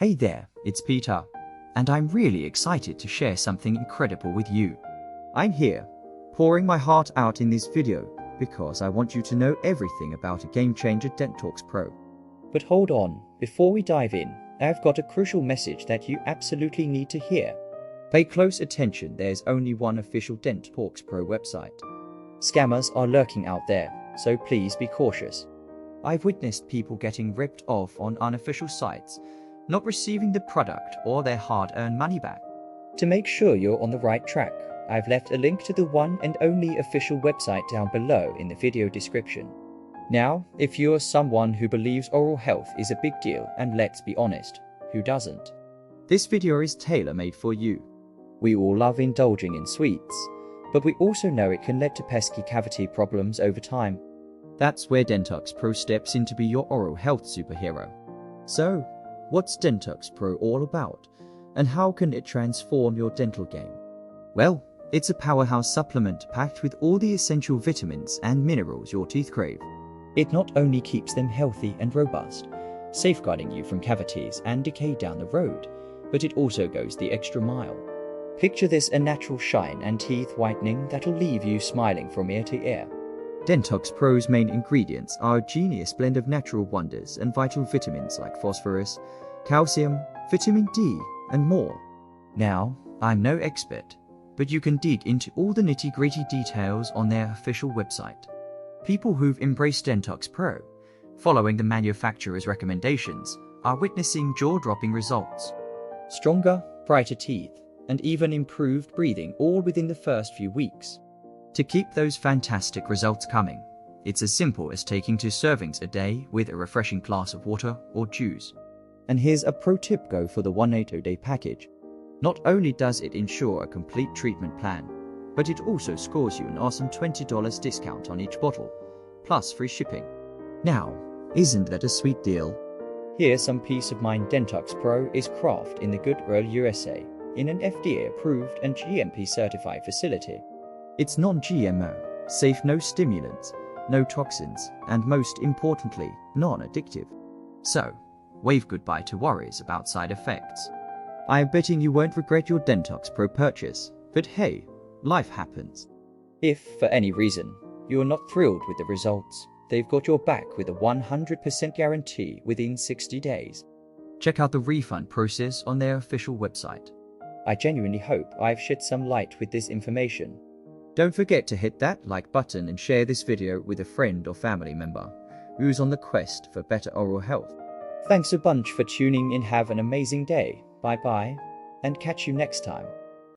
Hey there, it's Peter, and I'm really excited to share something incredible with you. I'm here, pouring my heart out in this video because I want you to know everything about a game-changer Dentitox Pro. But hold on, before we dive in, I've got a crucial message that you absolutely need to hear. Pay close attention, there's only one official Dentitox Pro website. Scammers are lurking out there, so please be cautious. I've witnessed people getting ripped off on unofficial sites, not receiving the product or their hard-earned money back. To make sure you're on the right track, I've left a link to the one and only official website down below in the video description. Now, if you're someone who believes oral health is a big deal, and let's be honest, who doesn't? This video is tailor-made for you. We all love indulging in sweets, but we also know it can lead to pesky cavity problems over time. That's where Dentitox Pro steps in to be your oral health superhero. So, what's Dentitox Pro all about, and how can it transform your dental game? Well, it's a powerhouse supplement packed with all the essential vitamins and minerals your teeth crave. It not only keeps them healthy and robust, safeguarding you from cavities and decay down the road, but it also goes the extra mile. Picture this: a natural shine and teeth whitening that'll leave you smiling from ear to ear. Dentitox Pro's main ingredients are a genius blend of natural wonders and vital vitamins like phosphorus, calcium, vitamin D, and more. Now, I'm no expert, but you can dig into all the nitty-gritty details on their official website. People who've embraced Dentitox Pro, following the manufacturer's recommendations, are witnessing jaw-dropping results. Stronger, brighter teeth, and even improved breathing, all within the first few weeks. To keep those fantastic results coming, it's as simple as taking 2 servings a day with a refreshing glass of water or juice. And here's a pro tip: go for the 180-day package. Not only does it ensure a complete treatment plan, but it also scores you an awesome $20 discount on each bottle, plus free shipping. Now, isn't that a sweet deal? Here's some peace of mind: Dentitox Pro is crafted in the good old USA, in an FDA-approved and GMP-certified facility. It's non-GMO, safe, no stimulants, no toxins, and most importantly, non-addictive. So, wave goodbye to worries about side effects. I'm betting you won't regret your Dentitox Pro purchase, but hey, life happens. If, for any reason, you're not thrilled with the results, they've got your back with a 100% guarantee within 60 days. Check out the refund process on their official website. I genuinely hope I've shed some light with this information. Don't forget to hit that like button and share this video with a friend or family member who's on the quest for better oral health. Thanks a bunch for tuning in. Have an amazing day. Bye bye, and catch you next time.